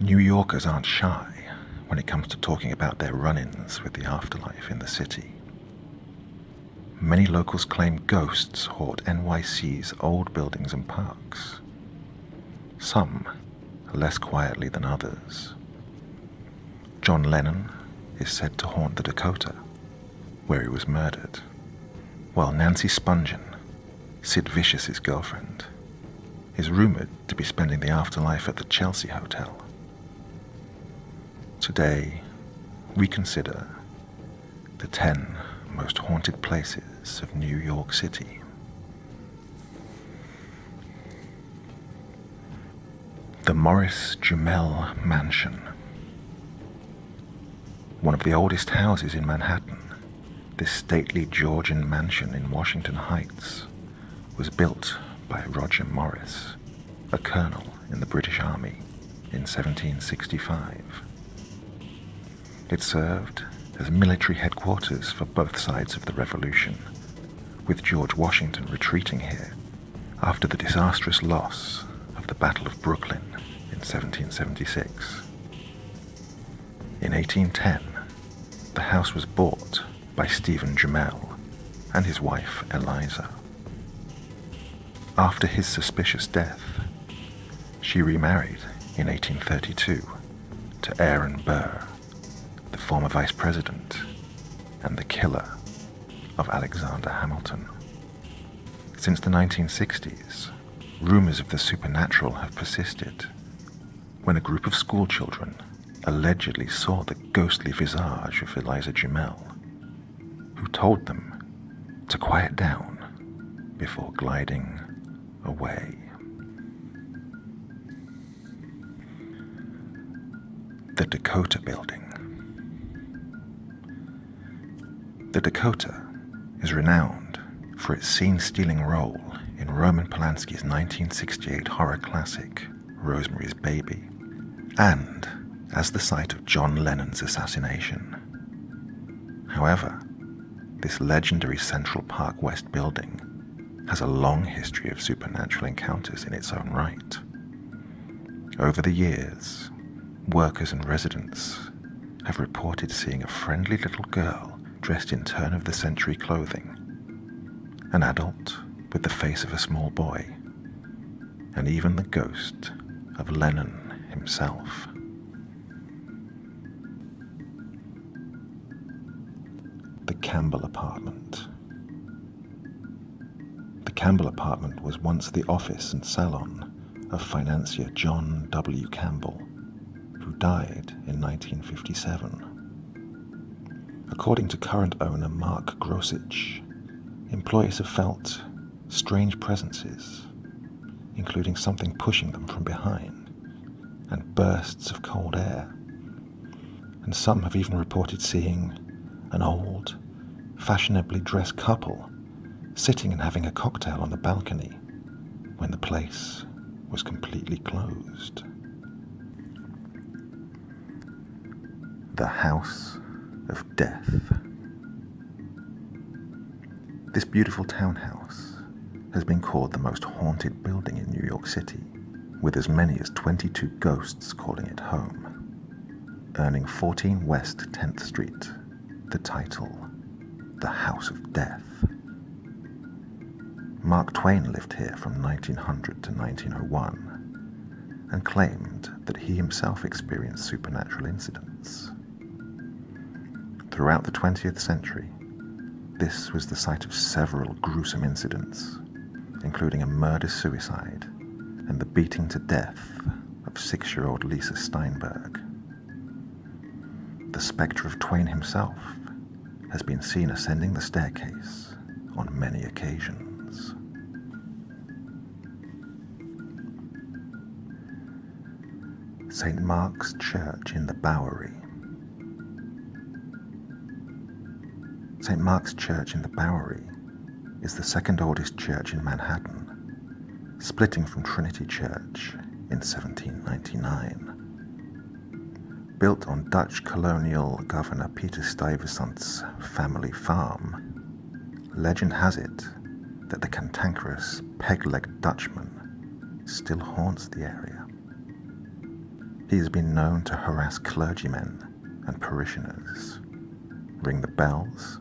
New Yorkers aren't shy when it comes to talking about their run-ins with the afterlife in the city. Many locals claim ghosts haunt NYC's old buildings and parks. Some less quietly than others. John Lennon is said to haunt the Dakota, where he was murdered, while Nancy Spungen, Sid Vicious's girlfriend, is rumored to be spending the afterlife at the Chelsea Hotel. Today, we consider the 10 most haunted places of New York City. The Morris Jumel Mansion. One of the oldest houses in Manhattan, this stately Georgian mansion in Washington Heights was built by Roger Morris, a colonel in the British Army, in 1765. It served as military headquarters for both sides of the Revolution, with George Washington retreating here after the disastrous loss of the Battle of Brooklyn in 1776. In 1810, the house was bought by Stephen Jumel and his wife Eliza. After his suspicious death, she remarried in 1832 to Aaron Burr, the former vice president and the killer of Alexander Hamilton. Since the 1960s, rumors of the supernatural have persisted when a group of schoolchildren allegedly saw the ghostly visage of Eliza Jumel, who told them to quiet down before gliding away. The Dakota Building. The Dakota is renowned for its scene-stealing role in Roman Polanski's 1968 horror classic, Rosemary's Baby, and as the site of John Lennon's assassination. However, this legendary Central Park West building has a long history of supernatural encounters in its own right. Over the years, workers and residents have reported seeing a friendly little girl dressed in turn-of-the-century clothing, an adult with the face of a small boy, and even the ghost of Lennon himself. The Campbell Apartment. The Campbell Apartment was once the office and salon of financier John W. Campbell, who died in 1957. According to current owner Mark Grosich, employees have felt strange presences, including something pushing them from behind and bursts of cold air. And some have even reported seeing an old, fashionably dressed couple sitting and having a cocktail on the balcony when the place was completely closed. The House of Death. This beautiful townhouse has been called the most haunted building in New York City, with as many as 22 ghosts calling it home, earning 14 West 10th Street the title, the House of Death. Mark Twain lived here from 1900 to 1901 and claimed that he himself experienced supernatural incidents. Throughout the 20th century, this was the site of several gruesome incidents, including a murder-suicide and the beating to death of 6-year-old Lisa Steinberg. The spectre of Twain himself has been seen ascending the staircase on many occasions. St. Mark's Church in the Bowery. St. Mark's Church in the Bowery is the second oldest church in Manhattan, splitting from Trinity Church in 1799. Built on Dutch colonial governor Peter Stuyvesant's family farm, legend has it that the cantankerous peg-legged Dutchman still haunts the area. He has been known to harass clergymen and parishioners, ring the bells,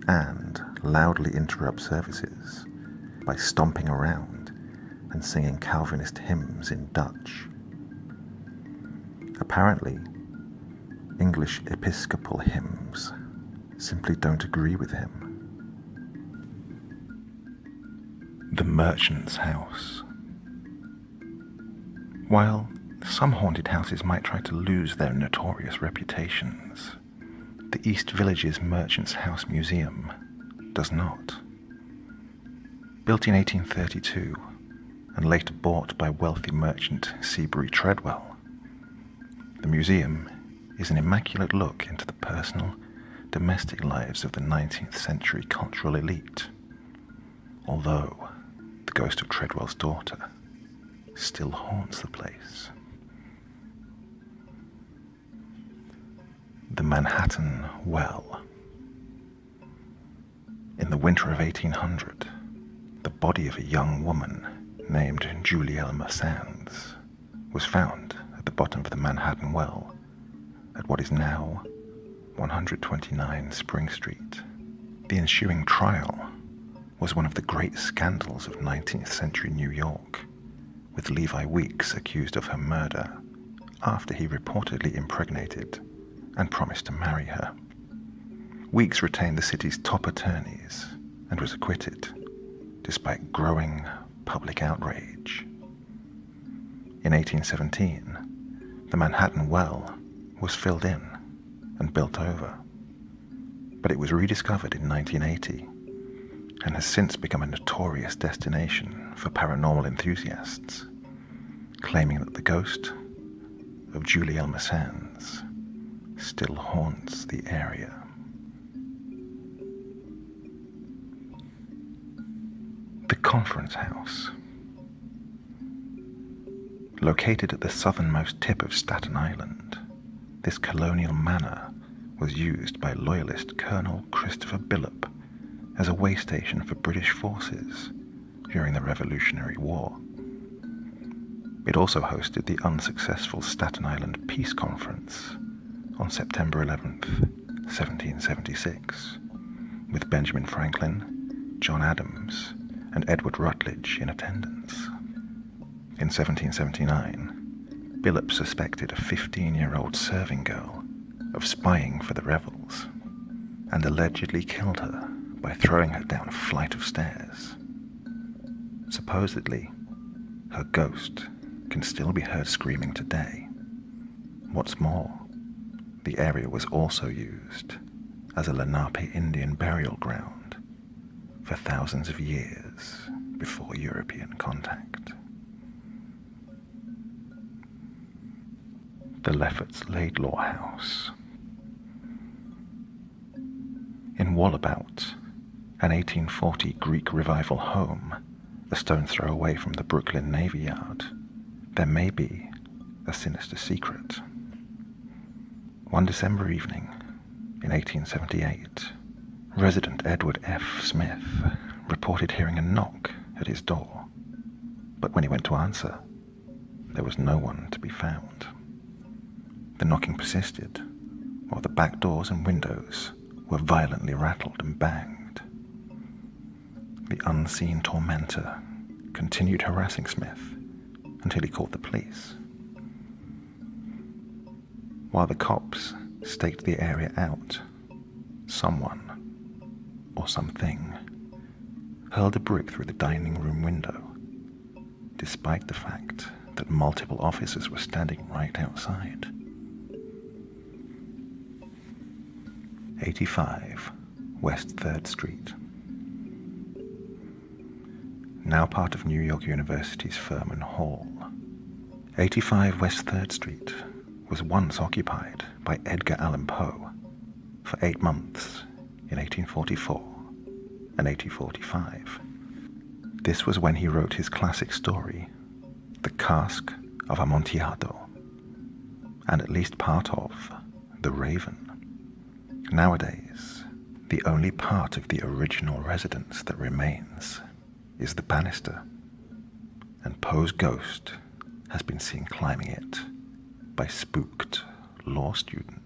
and loudly interrupt services by stomping around and singing Calvinist hymns in Dutch. Apparently, English Episcopal hymns simply don't agree with him. The Merchant's House. While some haunted houses might try to lose their notorious reputations, the East Village's Merchant's House Museum does not. Built in 1832 and later bought by wealthy merchant Seabury Treadwell, the museum is an immaculate look into the personal, domestic lives of the 19th century cultural elite, although the ghost of Treadwell's daughter still haunts the place. The Manhattan Well. In the winter of 1800, the body of a young woman named Julie Elmer Sands was found at the bottom of the Manhattan Well at what is now 129 Spring Street. The ensuing trial was one of the great scandals of 19th century New York, with Levi Weeks accused of her murder after he reportedly impregnated and promised to marry her. Weeks retained the city's top attorneys and was acquitted, despite growing public outrage. In 1817, the Manhattan Well was filled in and built over, but it was rediscovered in 1980 and has since become a notorious destination for paranormal enthusiasts, claiming that the ghost of Julie Elmer Sands still haunts the area. The Conference House. Located at the southernmost tip of Staten Island, this colonial manor was used by Loyalist Colonel Christopher Billop as a way station for British forces during the Revolutionary War. It also hosted the unsuccessful Staten Island Peace Conference on September 11th, 1776, with Benjamin Franklin, John Adams, and Edward Rutledge in attendance. In 1779, Billop suspected a 15-year-old serving girl of spying for the rebels and allegedly killed her by throwing her down a flight of stairs. Supposedly, her ghost can still be heard screaming today. What's more, the area was also used as a Lenape Indian burial ground for thousands of years before European contact. The Lefferts Laidlaw House. In Wallabout, an 1840 Greek Revival home, a stone's throw away from the Brooklyn Navy Yard, there may be a sinister secret. One December evening in 1878, resident Edward F. Smith reported hearing a knock at his door, but when he went to answer, there was no one to be found. The knocking persisted, while the back doors and windows were violently rattled and banged. The unseen tormentor continued harassing Smith until he called the police. While the cops staked the area out, someone, or something, hurled a brick through the dining room window, despite the fact that multiple officers were standing right outside. 85 West 3rd Street. Now part of New York University's Furman Hall, 85 West 3rd Street was once occupied by Edgar Allan Poe for 8 months in 1844 and 1845. This was when he wrote his classic story, The Cask of Amontillado, and at least part of The Raven. Nowadays, the only part of the original residence that remains is the banister, and Poe's ghost has been seen climbing it by spooked law students.